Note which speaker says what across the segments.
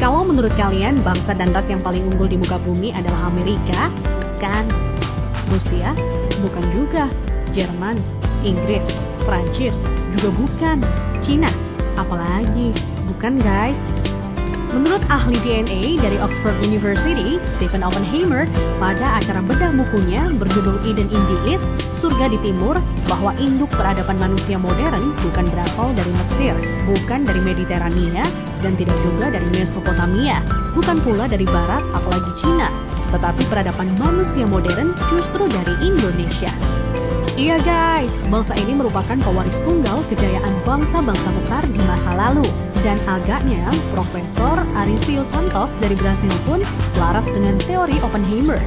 Speaker 1: Kalau menurut kalian bangsa dan ras yang paling unggul di muka bumi adalah Amerika, kan? Rusia? Bukan juga. Jerman, Inggris, Prancis? Juga bukan. Cina? Apalagi? Bukan guys. Menurut ahli DNA dari Oxford University, Stephen Oppenheimer, pada acara bedah bukunya berjudul Eden in the East, Surga di Timur, bahwa induk peradaban manusia modern bukan berasal dari Mesir, bukan dari Mediterania, dan tidak juga dari Mesopotamia, bukan pula dari Barat apalagi Cina, tetapi peradaban manusia modern justru dari Indonesia. Iya guys, bangsa ini merupakan pewaris tunggal kejayaan bangsa-bangsa besar di masa lalu. Dan agaknya, Profesor Arisio Santos dari Brasil pun selaras dengan teori Oppenheimer.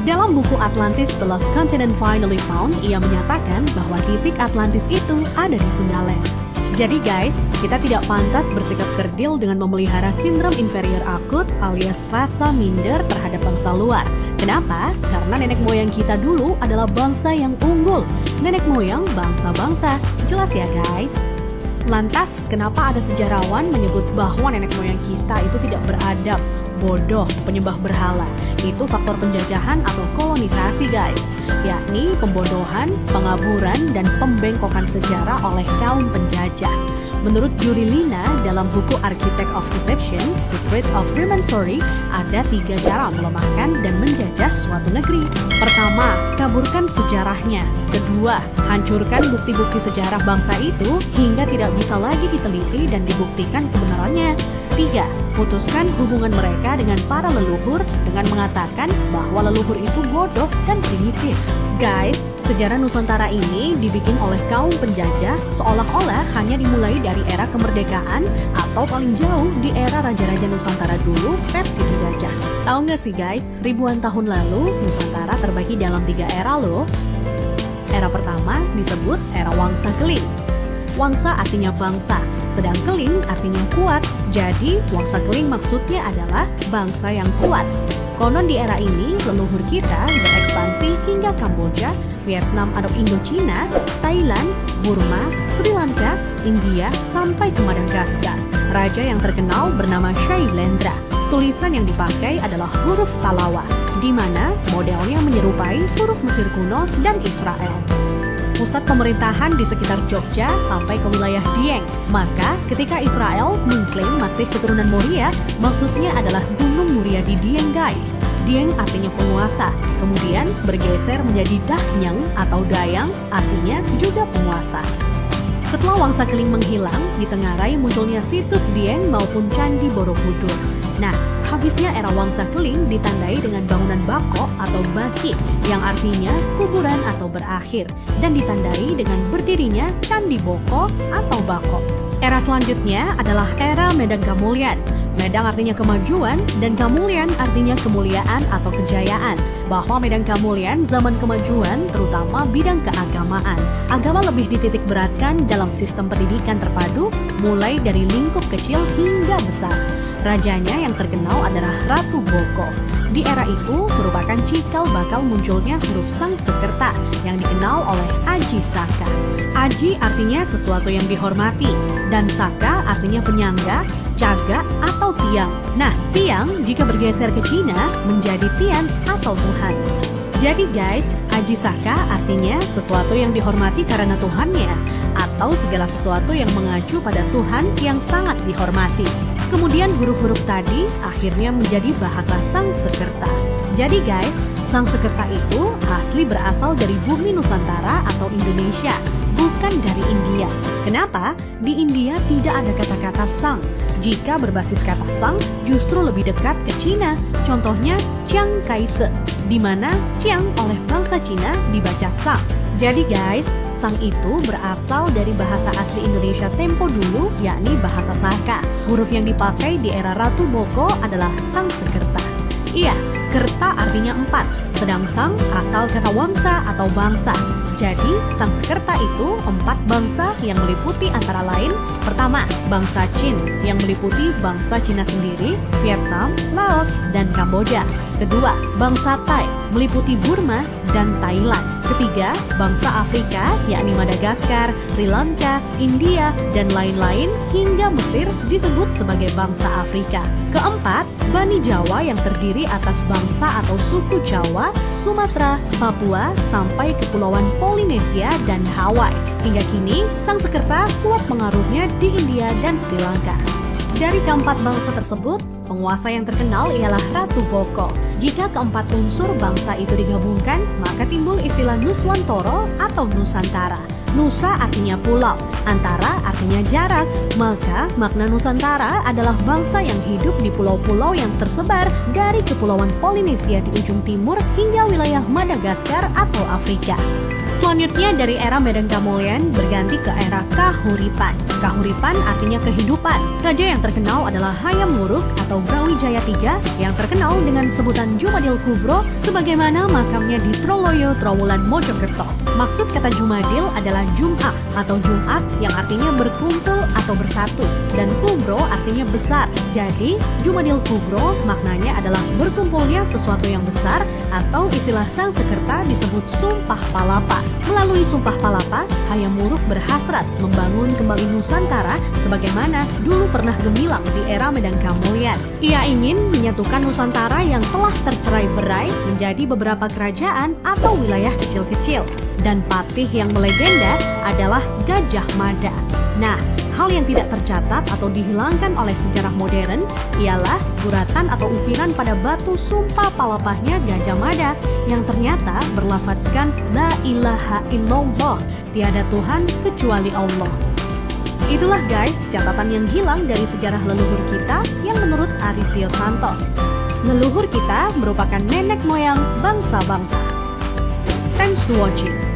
Speaker 1: Dalam buku Atlantis The Lost Continent Finally Found, ia menyatakan bahwa titik Atlantis itu ada di Sundaland. Jadi guys, kita tidak pantas bersikap kerdil dengan memelihara sindrom inferior akut alias rasa minder terhadap bangsa luar. Kenapa? Karena nenek moyang kita dulu adalah bangsa yang unggul. Nenek moyang bangsa-bangsa. Jelas ya guys? Lantas, kenapa ada sejarawan menyebut bahwa nenek moyang kita itu tidak beradab, bodoh, penyembah berhala? Itu faktor penjajahan atau kolonisasi guys, yakni pembodohan, pengaburan, dan pembengkokan sejarah oleh kaum penjajah. Menurut Yuri Lina dalam buku Architect of Deception, Secret of Freemasonry, ada 3 cara melemahkan dan menjajah suatu negeri. Pertama, kaburkan sejarahnya. Kedua, hancurkan bukti-bukti sejarah bangsa itu hingga tidak bisa lagi diteliti dan dibuktikan kebenarannya. 3. Putuskan hubungan mereka dengan para leluhur dengan mengatakan bahwa leluhur itu bodoh dan primitif. Guys, sejarah Nusantara ini dibikin oleh kaum penjajah seolah-olah hanya dimulai dari era kemerdekaan atau paling jauh di era Raja-Raja Nusantara dulu versi penjajah. Tahu nggak sih guys, ribuan tahun lalu Nusantara terbagi dalam 3 era loh. Era pertama disebut era Wangsa Keling. Wangsa artinya bangsa, sedang Keling artinya kuat. Jadi Wangsa Keling maksudnya adalah bangsa yang kuat. Konon di era ini leluhur kita berekspansi hingga Kamboja, Vietnam atau Indochina, Thailand, Burma, Sri Lanka, India, sampai ke Madagaskar. Raja yang terkenal bernama Shailendra. Tulisan yang dipakai adalah huruf Talawa, di mana modelnya menyerupai huruf Mesir kuno dan Israel. Pusat pemerintahan di sekitar Jogja sampai ke wilayah Dieng. Maka ketika Israel mengklaim masih keturunan Moria, maksudnya adalah Gunung Muria di Dieng guys. Dieng artinya penguasa, kemudian bergeser menjadi Dahnyang atau Dayang, artinya juga penguasa. Setelah Wangsa Keling menghilang, ditengarai munculnya situs Dieng maupun Candi Borobudur. Nah, habisnya era Wangsa Keling ditandai dengan bangunan Bako atau Baki, yang artinya kuburan atau berakhir, dan ditandai dengan berdirinya Candi Boko atau Bako. Era selanjutnya adalah era Medang Kamulyan. Medang artinya kemajuan, dan Kamulyan artinya kemuliaan atau kejayaan. Bahwa Medang Kamulyan zaman kemajuan terutama bidang keagamaan. Agama lebih dititik beratkan dalam sistem pendidikan terpadu, mulai dari lingkup kecil hingga besar. Rajanya yang terkenal adalah Ratu Boko. Di era itu merupakan cikal bakal munculnya huruf Sangsekerta yang dikenal oleh Aji Saka. Aji artinya sesuatu yang dihormati, dan Saka artinya penyangga, jaga, atau tiang. Nah, tiang jika bergeser ke Cina menjadi tian atau Tuhan. Jadi guys, Aji Saka artinya sesuatu yang dihormati karena Tuhannya, atau segala sesuatu yang mengacu pada Tuhan yang sangat dihormati. Kemudian huruf-huruf tadi akhirnya menjadi bahasa Sangsekerta. Jadi guys, Sangsekerta itu asli berasal dari bumi Nusantara atau Indonesia, bukan dari India. Kenapa? Di India tidak ada kata-kata sang. Jika berbasis kata sang, justru lebih dekat ke Cina. Contohnya Chiang Kai-shek, di mana Chiang oleh bangsa Cina dibaca sang. Jadi guys, sang itu berasal dari bahasa asli Indonesia tempo dulu, yakni bahasa Saka. Huruf yang dipakai di era Ratu Boko adalah Sangsekerta. Iya, kerta artinya 4, sedang sang asal kata wangsa atau bangsa. Jadi, Sangsekerta itu 4 bangsa yang meliputi antara lain: pertama, bangsa Qin yang meliputi bangsa Cina sendiri, Vietnam, Laos, dan Kamboja. Kedua, bangsa Thai meliputi Burma dan Thailand. Ketiga, bangsa Afrika yakni Madagaskar, Sri Lanka, India, dan lain-lain hingga Mesir disebut sebagai bangsa Afrika. Keempat, Bani Jawa yang terdiri atas bangsa atau suku Jawa, Sumatera, Papua, sampai Kepulauan Polinesia dan Hawaii. Hingga kini, Sangsekerta kuat pengaruhnya di India dan Sri Lanka. Dari keempat bangsa tersebut, penguasa yang terkenal ialah Ratu Boko. Jika keempat unsur bangsa itu digabungkan, maka timbul istilah Nuswantara atau Nusantara. Nusa artinya pulau, antara artinya jarak, maka makna Nusantara adalah bangsa yang hidup di pulau-pulau yang tersebar dari Kepulauan Polinesia di ujung timur hingga wilayah Madagaskar atau Afrika. Selanjutnya dari era Medan Kamulyan berganti ke era Kahuripan. Kahuripan artinya kehidupan. Raja yang terkenal adalah Hayam Wuruk atau Brawijaya III yang terkenal dengan sebutan Jumadil Kubro sebagaimana makamnya di Troloyo, Trowulan, Mojokerto. Maksud kata Jumadil adalah Jum'ah atau Jumat yang artinya berkumpul atau bersatu, dan Kubro artinya besar. Jadi Jumadil Kubro maknanya adalah berkumpulnya sesuatu yang besar, atau istilah Sangsekerta disebut Sumpah Palapa. Melalui Sumpah Palapa, Hayam Wuruk berhasrat membangun kembali Nusantara sebagaimana dulu pernah gemilang di era Medan Kamulyan. Ia ingin menyatukan Nusantara yang telah tercerai-berai menjadi beberapa kerajaan atau wilayah kecil-kecil. Dan patih yang melegenda adalah Gajah Mada. Nah, hal yang tidak tercatat atau dihilangkan oleh sejarah modern ialah guratan atau ukiran pada batu sumpah palapahnya Gajah Mada yang ternyata berlafadzkan La ilaha illallah, tiada Tuhan kecuali Allah. Itulah guys catatan yang hilang dari sejarah leluhur kita yang menurut Arisio Santos. Leluhur kita merupakan nenek moyang bangsa-bangsa. Thanks to watching.